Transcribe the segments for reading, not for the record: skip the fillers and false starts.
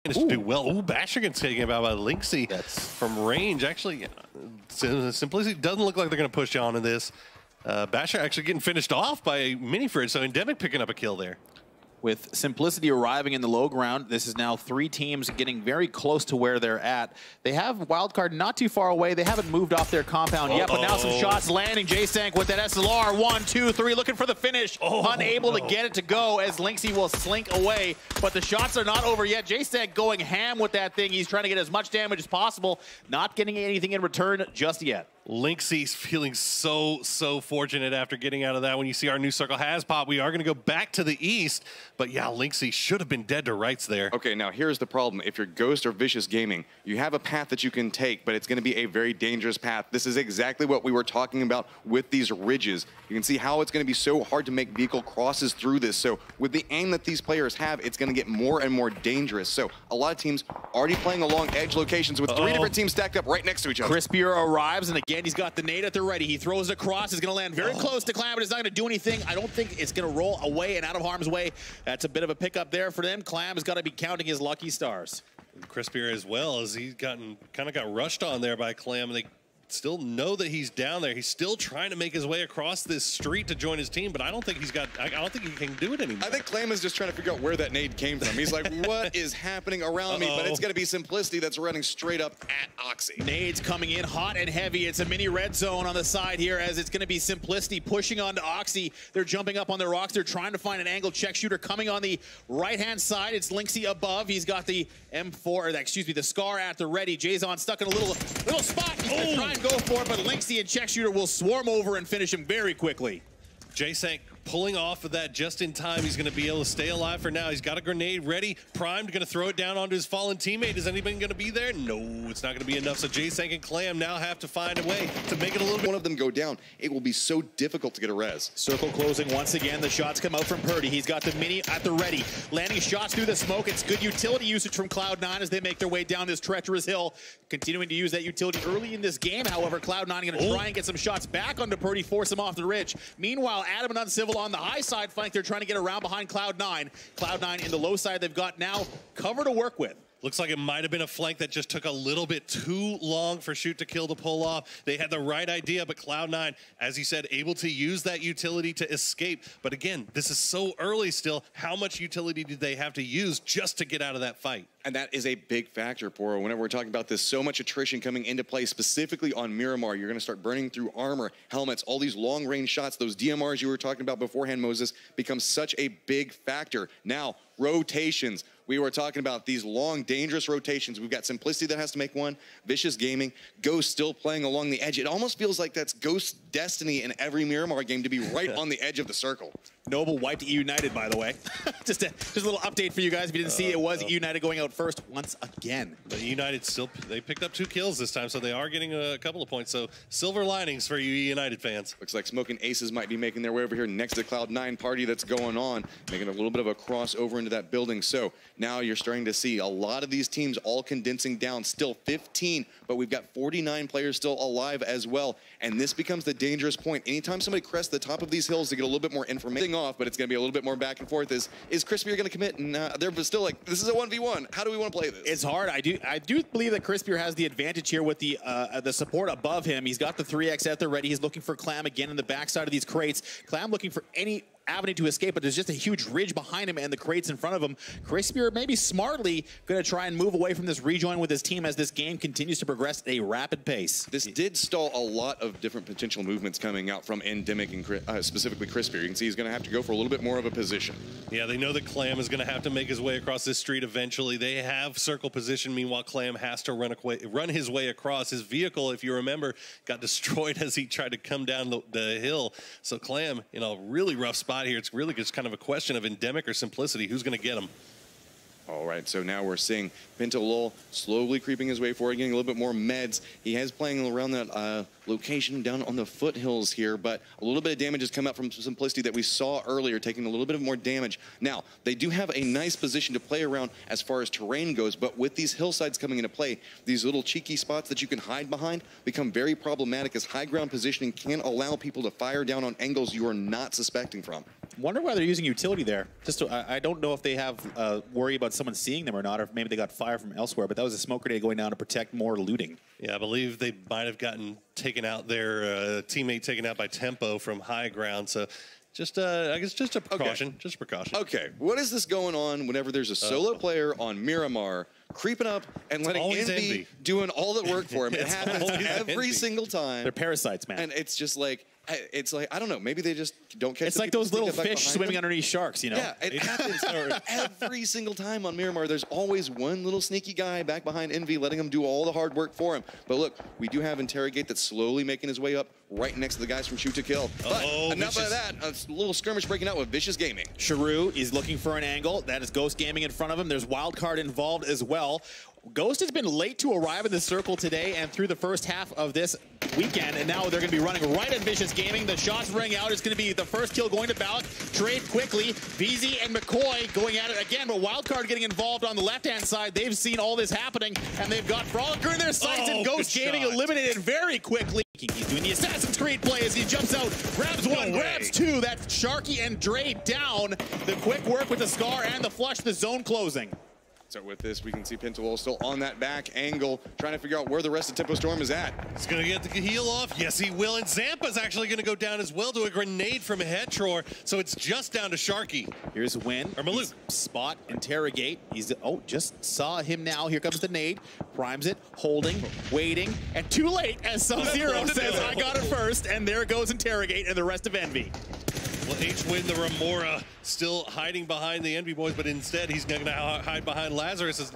managed to do well. Ooh, Basher gets taken about by Linksy from range. Actually, Simplicity doesn't look like they're going to push on in this. Basher actually getting finished off by Mini Fridge, so Endemic picking up a kill there. With Simplicity arriving in the low ground, this is now 3 teams getting very close to where they're at. They have Wildcard not too far away. They haven't moved off their compound yet, but now some shots landing. J-Sank with that SLR. 1, 2, 3, looking for the finish. Unable to get it to go as Linksy will slink away, but the shots are not over yet. J-Sank going ham with that thing. He's trying to get as much damage as possible, not getting anything in return just yet. Linksy's feeling so fortunate after getting out of that. When you see our new circle has popped, we are going to go back to the east. But yeah, Linksy should have been dead to rights there. Okay, now here's the problem. If you're Ghost or Vicious Gaming, you have a path that you can take, but it's going to be a very dangerous path. This is exactly what we were talking about with these ridges. You can see how it's going to be so hard to make vehicle crosses through this. So with the aim that these players have, it's going to get more and more dangerous. So a lot of teams already playing along edge locations with 3 different teams stacked up right next to each other. Crispier arrives, and again, he's got the nade at the ready. He throws it across. It's going to land very close to Clam, but it's not going to do anything. I don't think it's going to roll away and out of harm's way. That's a bit of a pickup there for them. Clam has got to be counting his lucky stars. Crispier as well, as he's kind of got rushed on there by Clam. They still know that he's down there. He's still trying to make his way across this street to join his team, but I don't think he's got. I don't think he can do it anymore. I think Clam is just trying to figure out where that nade came from. He's like, what is happening around me? But it's going to be Simplicity that's running straight up at Oxy. Nades coming in hot and heavy. It's a mini red zone on the side here as it's going to be Simplicity pushing onto Oxy. They're jumping up on their rocks. They're trying to find an angled check shooter coming on the right-hand side. It's Linksy above. He's got the M4, or the Scar at the ready. Jason stuck in a little spot. He's going to try and go for it, but Linksy and check shooter will swarm over and finish him very quickly. J-Sank pulling off of that just in time. He's going to be able to stay alive for now. He's got a grenade ready, primed, going to throw it down onto his fallen teammate. Is anybody going to be there? No, it's not going to be enough. So J-Sank and Clam now have to find a way to make it a little bit. One of them go down, it will be so difficult to get a res. Circle closing once again. The shots come out from Purdy. He's got the mini at the ready. Landing shots through the smoke. It's good utility usage from Cloud9 as they make their way down this treacherous hill. Continuing to use that utility early in this game. However, Cloud9 going to try and get some shots back onto Purdy, force him off the ridge. Meanwhile, Adam and Uncivil on the high side flank. They're trying to get around behind Cloud9. Cloud9 in the low side. They've got now cover to work with. Looks like it might have been a flank that just took a little bit too long for Shoot to Kill to pull off. They had the right idea, but Cloud9, as you said, able to use that utility to escape. But again, this is so early still. How much utility did they have to use just to get out of that fight? And that is a big factor, Poro. Whenever we're talking about this, so much attrition coming into play, specifically on Miramar. You're going to start burning through armor, helmets, all these long-range shots. Those DMRs you were talking about beforehand, Moses, become such a big factor. Now, rotations. We were talking about these long, dangerous rotations. We've got Simplicity that has to make one, Vicious Gaming, Ghost still playing along the edge. It almost feels like that's Ghost's destiny in every Miramar game to be right on the edge of the circle. Noble wiped United, by the way. just a little update for you guys. If you didn't see, it was United going out first once again. But United still, they picked up 2 kills this time, so they are getting a couple of points. So silver linings for you United fans. Looks like Smoking Aces might be making their way over here next to Cloud9 party that's going on, making a little bit of a crossover into that building. So now you're starting to see a lot of these teams all condensing down. Still 15, but we've got 49 players still alive as well. And this becomes the dangerous point. Anytime somebody crests the top of these hills to get a little bit more information off, but it's going to be a little bit more back and forth. Is Crispier going to commit? And they're still like, this is a 1v1. How do we want to play this? It's hard. I do believe that Crispier has the advantage here with the support above him. He's got the 3x at the ready. He's looking for Clam again in the backside of these crates. Clam looking for any avenue to escape, but there's just a huge ridge behind him and the crates in front of him. Crispier maybe smartly going to try and move away from this rejoin with his team as this game continues to progress at a rapid pace. This did stall a lot of different potential movements coming out from Endemic and specifically Crispier. You can see he's going to have to go for a little bit more of a position. Yeah, they know that Clam is going to have to make his way across this street eventually. They have circle position. Meanwhile, Clam has to run his way across. His vehicle, if you remember, got destroyed as he tried to come down the hill. So Clam in a really rough spot here. It's really just kind of a question of Endemic or Simplicity. Who's going to get him? All right, so now we're seeing Pentolol slowly creeping his way forward, getting a little bit more meds. He is playing around that location down on the foothills here, but a little bit of damage has come out from Simplicity that we saw earlier, taking a little bit of more damage. Now, they do have a nice position to play around as far as terrain goes, but with these hillsides coming into play, these little cheeky spots that you can hide behind become very problematic as high ground positioning can allow people to fire down on angles you are not suspecting from. Wonder why they're using utility there. Just I don't know if they have worry about someone seeing them or not, or if maybe they got fire from elsewhere. But that was a smoke grenade going down to protect more looting. Yeah, I believe they might have gotten taken out, their teammate taken out by Tempo from high ground. So just, I guess, just a precaution. Just a precaution. Okay, what is this going on whenever there's a solo player on Miramar creeping up and letting Envy doing all the work for him? It happens every single time. They're parasites, man. And it's just like, I don't know, maybe they just don't catch. It's like those little fish swimming underneath sharks, you know? Yeah, it happens every single time on Miramar. There's always one little sneaky guy back behind Envy letting him do all the hard work for him. But look, we do have Interrogate that's slowly making his way up right next to the guys from Shoot to Kill. But enough of that. A little skirmish breaking out with Vicious Gaming. Sharu is looking for an angle. That is Ghost Gaming in front of him. There's Wildcard involved as well. Ghost has been late to arrive in the circle today and through the first half of this weekend, and now they're going to be running right at Vicious Gaming. The shots ring out. It's going to be the first kill going to Balak. Trade quickly. VZ and McCoy going at it again, but Wildcard getting involved on the left-hand side. They've seen all this happening, and they've got Frolicker in their sights, and Ghost Gaming eliminated very quickly. He's doing the Assassin's Creed play as he jumps out, grabs one, grabs two. That's Sharky and Dre down. The quick work with the Scar and the flush, the zone closing. So with this, we can see Pentawall still on that back angle, trying to figure out where the rest of Tempo Storm is at. He's going to get the heal off. Yes, he will. And Zampa's actually going to go down as well to a grenade from Hetror. So it's just down to Sharky. Here's Win. Or Maluk. Spot, interrogate. He's, just saw him now. Here comes the nade. Primes it, holding, waiting, and too late as Sub-Zero says, I got it first. And there goes Interrogate and the rest of Envy. Well, H-Win, the Remora, still hiding behind the Envy boys, but instead he's going to hide behind Lazarus as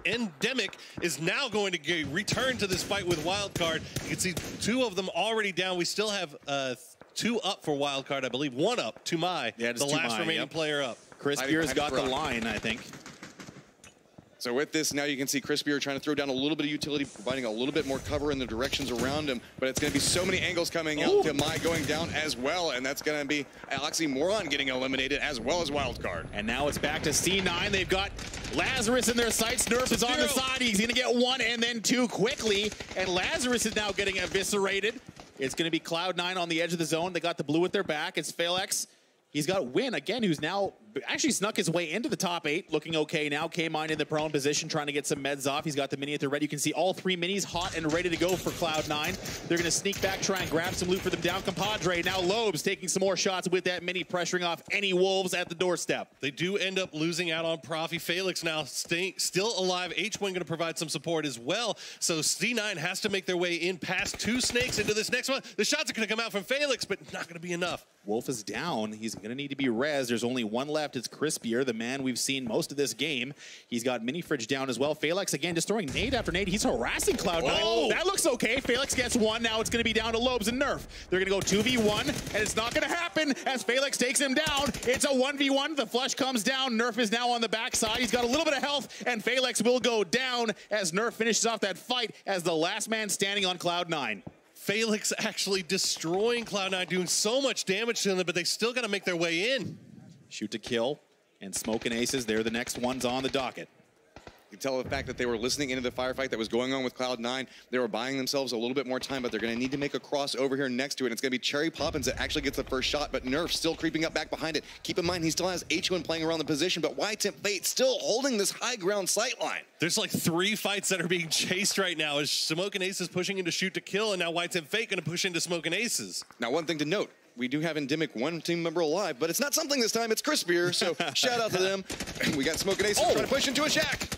Endemic is now going to return to this fight with Wildcard. You can see two of them already down. We still have two up for Wildcard, I believe. One up, Tumai, the last remaining player up. Chris Beer's got the line, I think. So with this, now you can see Chris Beer trying to throw down a little bit of utility, providing a little bit more cover in the directions around him, but it's going to be so many angles coming out. Mai going down as well, and that's going to be Oxymoron getting eliminated as well as Wildcard. And now it's back to C9. They've got Lazarus in their sights. Nerf is on the side. He's going to get one and then two quickly, and Lazarus is now getting eviscerated. It's going to be Cloud9 on the edge of the zone. They got the blue at their back. It's Phaelix. He's got Win again, who's now actually snuck his way into the top 8, looking okay now. K-Mine in the prone position, trying to get some meds off. He's got the mini at the red. You can see all three minis hot and ready to go for Cloud9. They're going to sneak back, try and grab some loot for them. Down Compadre. Now Lobes taking some more shots with that mini, pressuring off any wolves at the doorstep. They do end up losing out on Profi. Phaelix now still alive. H-Wing going to provide some support as well. So C9 has to make their way in past two snakes into this next one. The shots are going to come out from Phaelix, but not going to be enough. Wolf is down. He's going to need to be res. There's only one left. It's Crispier, the man we've seen most of this game. He's got Mini Fridge down as well. Phaelix again just throwing nade after nade. He's harassing Cloud9. That looks okay. Phaelix gets one. Now it's going to be down to Lobes and Nerf. They're going to go 2v1, and it's not going to happen as Phaelix takes him down. It's a 1v1. The flush comes down. Nerf is now on the backside. He's got a little bit of health, and Phaelix will go down as Nerf finishes off that fight as the last man standing on Cloud9. Phaelix actually destroying Cloud9, doing so much damage to them, but they still got to make their way in. Shoot to kill, and Smoking Aces, they're the next ones on the docket. You can tell the fact that they were listening into the firefight that was going on with Cloud9. They were buying themselves a little bit more time, but they're going to need to make a cross over here next to it. It's going to be Cherry Poppins that actually gets the first shot, but Nerf still creeping up back behind it. Keep in mind, he still has H1 playing around the position, but Temp Fate still holding this high ground sight line. There's like 3 fights that are being chased right now as Smoking Aces pushing into Shoot to Kill, and now Temp Fate going to push into Smoking Aces. Now, one thing to note, we do have Endemic one team member alive, but it's not something this time, it's Crispier, so shout out to them. We got Smoking Aces trying to push into a shack.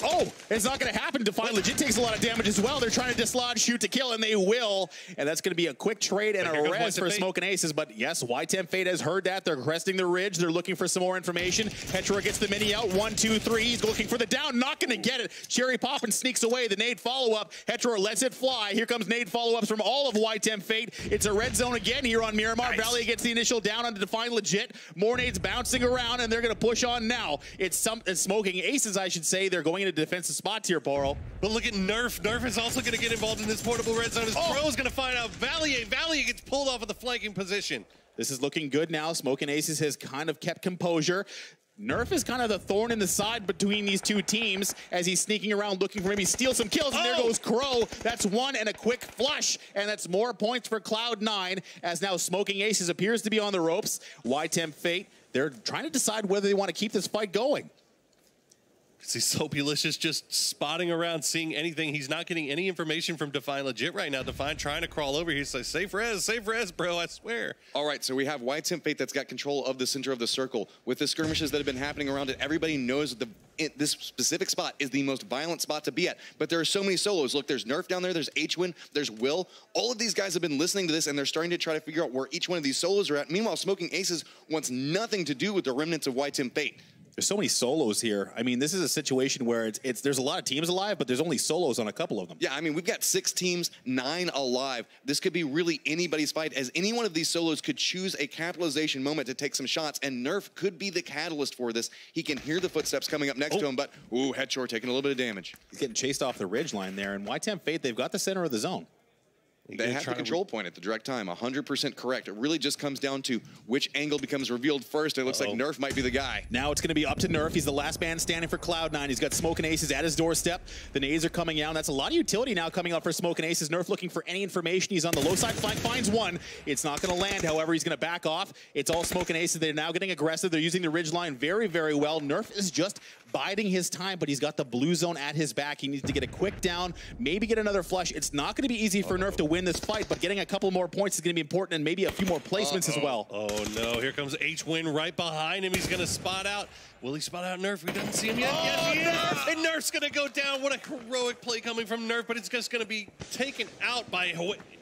It's not going to happen. Define Legit takes a lot of damage as well. They're trying to dislodge Shoot to Kill, and they will. And that's going to be a quick trade and a res for Smoking Aces. But yes, Temp Fate has heard that. They're cresting the ridge. They're looking for some more information. Hetror gets the mini out. 1, 2, 3. He's looking for the down. Not going to get it. Cherry Poppin sneaks away. The nade follow-up. Hetror lets it fly. Here comes nade follow-ups from all of Temp Fate. It's a red zone again here on Miramar. Valley gets the initial down on to Define Legit. More nades bouncing around, and they're going to push on now. It's Smoking Aces, I should say. They're going into defensive spots here, Boro. But look at Nerf. Nerf is also going to get involved in this portable red zone. His pro is going to find out Valier. Valier gets pulled off of the flanking position. This is looking good now. Smoking Aces has kind of kept composure. Nerf is kind of the thorn in the side between these two teams as he's sneaking around looking for maybe steal some kills. And there goes Crow. That's one and a quick flush. And that's more points for Cloud9 as now Smoking Aces appears to be on the ropes. Temp Fate they're trying to decide whether they want to keep this fight going. See Soapylicious just spotting around, seeing anything. He's not getting any information from Define Legit right now. Define trying to crawl over. He's like, safe res, bro, I swear. All right, so we have YTM Fate that's got control of the center of the circle. With the skirmishes that have been happening around it, everybody knows that this specific spot is the most violent spot to be at. But there are so many solos. Look, there's Nerf down there, there's H-Win, there's Will. All of these guys have been listening to this, and they're starting to try to figure out where each one of these solos are at. Meanwhile, Smoking Aces wants nothing to do with the remnants of YTM Fate. There's so many solos here. I mean, this is a situation where there's a lot of teams alive, but there's only solos on a couple of them. Yeah, I mean, we've got 6 teams, 9 alive. This could be really anybody's fight, as any one of these solos could choose a capitalization moment to take some shots, and Nerf could be the catalyst for this. He can hear the footsteps coming up next to him, but, ooh, Headshore taking a little bit of damage. He's getting chased off the ridge line there, and YTM Fate, they've got the center of the zone. They have the control point at the direct time, 100% correct. It really just comes down to which angle becomes revealed first. It looks like Nerf might be the guy. Now it's going to be up to Nerf. He's the last man standing for Cloud9. He's got Smoking Aces at his doorstep. The nades are coming out. That's a lot of utility now coming out for Smoking Aces. Nerf looking for any information. He's on the low side flank, finds one. It's not going to land, however. He's going to back off. It's all Smoking Aces. They're now getting aggressive. They're using the ridge line very, very well. Nerf is just biding his time, but he's got the blue zone at his back. He needs to get a quick down, maybe get another flush. It's not going to be easy for Nerf to win this fight, but getting a couple more points is going to be important, and maybe a few more placements as well. Oh no, here comes H-Win right behind him. He's going to spot out. Will he spot out Nerf? We don't see him yet. Nerf! And Nerf's going to go down. What a heroic play coming from Nerf, but it's just going to be taken out by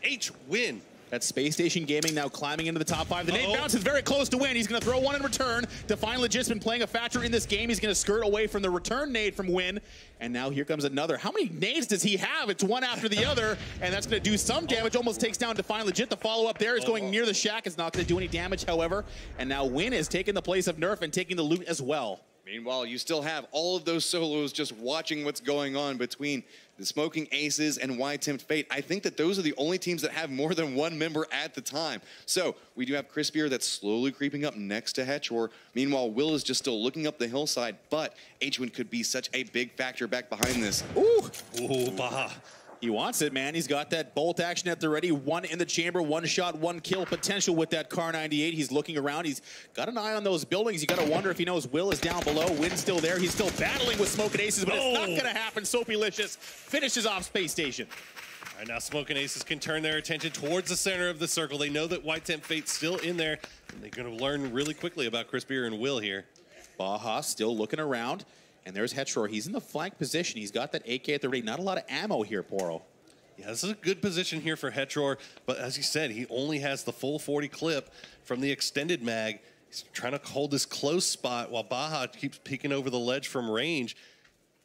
H-Win. That's Space Station Gaming now climbing into the top 5. The nade bounce is very close to win. He's going to throw one in return. Define Legit's been playing a factor in this game. He's going to skirt away from the return nade from Win. And now here comes another. How many nades does he have? It's one after the other, and that's going to do some damage. Almost takes down Define Legit. The follow-up there is going near the shack. It's not going to do any damage, however. And now Win is taking the place of Nerf and taking the loot as well. Meanwhile, you still have all of those solos just watching what's going on between the Smoking Aces and YTM Fate. I think that those are the only teams that have more than one member at the time. So we do have Crispier that's slowly creeping up next to Headshore. Meanwhile, Will is just still looking up the hillside, but H-Win could be such a big factor back behind this. Ooh, Baha. He wants it, man. He's got that bolt action at the ready. One in the chamber, one shot, one kill potential with that Car 98. He's looking around. He's got an eye on those buildings. You got to wonder if he knows Will is down below. Win's still there. He's still battling with Smoking Aces, but it's not going to happen. Soapylicious finishes off Space Station. All right, now Smoking Aces can turn their attention towards the center of the circle. They know that YTM Fate's still in there, and they're going to learn really quickly about Crispier and Will here. Baha still looking around. And there's Headshore. He's in the flank position. He's got that AK at the ready. Not a lot of ammo here, Poro. Yeah, this is a good position here for Headshore, but as you said, he only has the full 40 clip from the extended mag. He's trying to hold this close spot while Baha keeps peeking over the ledge from range.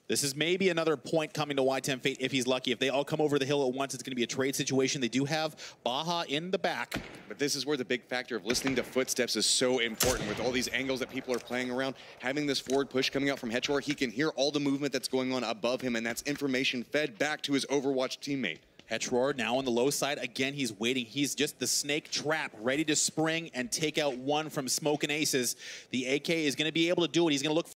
This is maybe another point coming to YTM Fate if he's lucky. If they all come over the hill at once, it's going to be a trade situation. They do have Baha in the back. But this is where the big factor of listening to footsteps is so important with all these angles that people are playing around. Having this forward push coming out from Headshore, he can hear all the movement that's going on above him, and that's information fed back to his Overwatch teammate. Headshore now on the low side. Again, he's waiting. He's just the snake trap, ready to spring and take out one from Smoking Aces. The AK is going to be able to do it. He's going to look